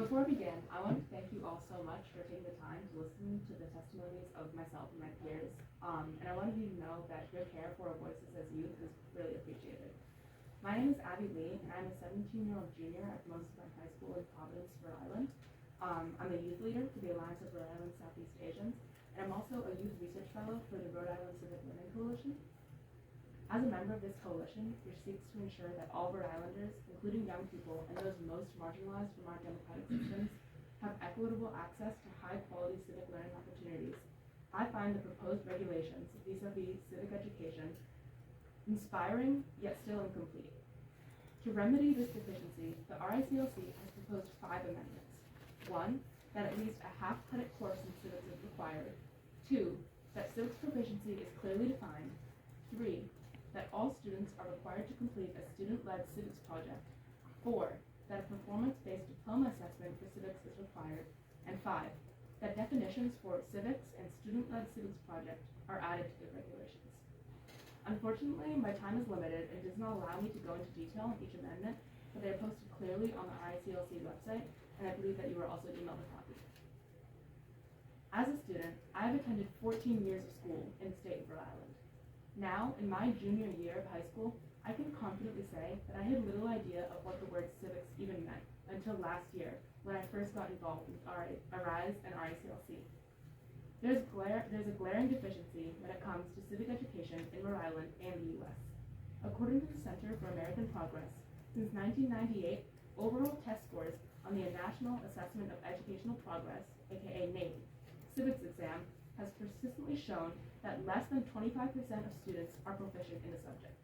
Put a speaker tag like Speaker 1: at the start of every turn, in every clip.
Speaker 1: Before we begin, I want to thank you all so much for taking the time to listen to the testimonies of myself and my peers. And I wanted you to know that your care for our voices as youth is really appreciated. My name is Abby Lee, and I'm a 17-year-old junior at Mosesback High School in Providence, Rhode Island. I'm a youth leader for the Alliance of Rhode Island Southeast Asians, and I'm also a youth research fellow for the Rhode Island Civic Learning Coalition. As a member of this coalition, which seeks to ensure that all Rhode Islanders, including young people and those most marginalized from our democratic systems, have equitable access to high-quality civic learning opportunities, I find the proposed regulations vis-a-vis civic education inspiring yet still incomplete. To remedy this deficiency, the RICLC has proposed 5 amendments. 1, that at least a half-credit course in civics is required. 2, that civics proficiency is clearly defined. 3, that all students are required to complete a student-led civics project. 4, that a performance-based diploma assessment for civics is required. And 5, that definitions for civics and student-led civics project are added to the regulations. Unfortunately, my time is limited and does not allow me to go into detail on each amendment, but they are posted clearly on the RICLC website, and I believe that you were also emailed a copy. As a student, I have attended 14 years of school in the state of Rhode Island. Now, in my junior year of high school, I can confidently say that I had little idea of what the word civics even meant until last year when I first got involved with RISE and RICLC. There's a glaring deficiency when it comes to civic education in Rhode Island and the U.S. According to the Center for American Progress, since 1998, overall test scores on the National Assessment of Educational Progress, aka NAEP, civics exam has persistently shown that less than 25% of students are proficient in the subject.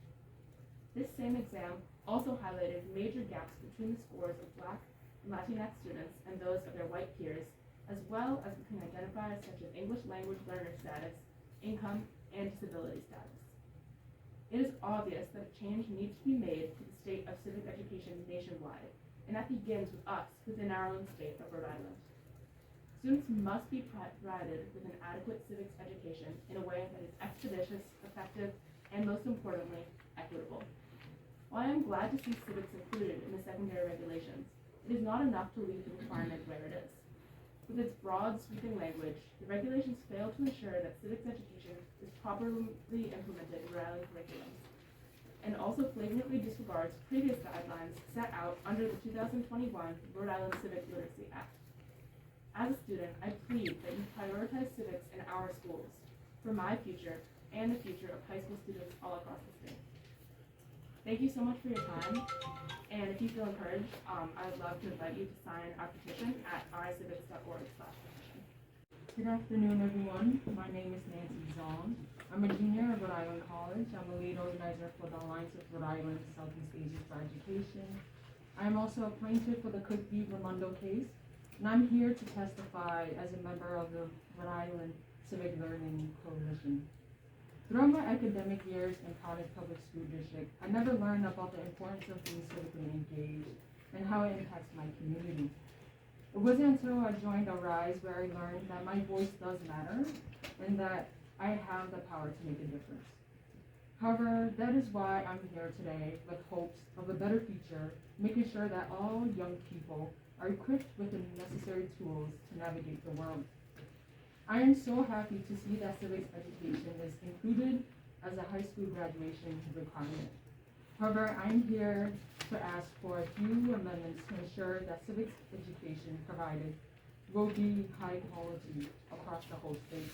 Speaker 1: This same exam also highlighted major gaps between the scores of Black and Latinx students and those of their white peers, as well as between identifiers such as English language learner status, income, and disability status. It is obvious that a change needs to be made to the state of civic education nationwide, and that begins with us within our own state of Rhode Island. Students must be provided with an adequate civics education in a way that is expeditious, effective, and most importantly, equitable. While I am glad to see civics included in the secondary regulations, it is not enough to leave the requirement where it is. With its broad, sweeping language, the regulations fail to ensure that civics education is properly implemented in Rhode Island curriculums, and also flagrantly disregards previous guidelines set out under the 2021 Rhode Island Civic Literacy Act. As a student, I plead that you prioritize civics in our schools for my future and the future of high school students all across the state. Thank you so much for your time, and if you feel encouraged, I would love to invite you to sign our petition at ricivics.org/petition.
Speaker 2: Good afternoon, everyone. My name is Nancy Xiong. I'm a junior at Rhode Island College. I'm a lead organizer for the Alliance of Rhode Island Southeast Asians for Education. I am also a plaintiff for the Cook v. Raimondo case, and I'm here to testify as a member of the Rhode Island Civic Learning Coalition. Throughout my academic years in Providence Public School District, I never learned about the importance of being civically engaged and how it impacts my community. It wasn't until I joined RISE where I learned that my voice does matter and that I have the power to make a difference. However, that is why I'm here today with hopes of a better future, making sure that all young people are equipped with the necessary tools to navigate the world. I am so happy to see that civics education is included as a high school graduation requirement. However, I am here to ask for a few amendments to ensure that civics education provided will be high quality across the whole state.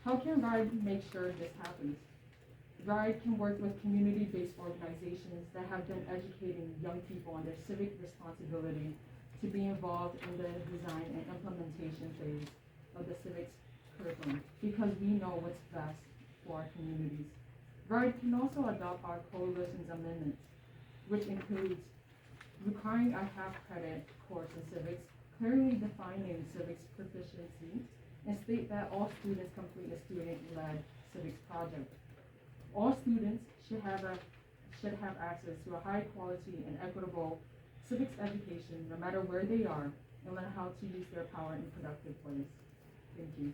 Speaker 2: How can RIDE make sure this happens? RIDE can work with community-based organizations that have been educating young people on their civic responsibility to be involved in the design and implementation phase of the civics curriculum, because we know what's best for our communities. RIDE can also adopt our coalition's amendments, which includes requiring a half-credit course in civics, clearly defining civics proficiency, and state that all students complete a student-led civics project. All students should have access to a high quality and equitable civics education no matter where they are, and learn how to use their power in productive ways. Thank you.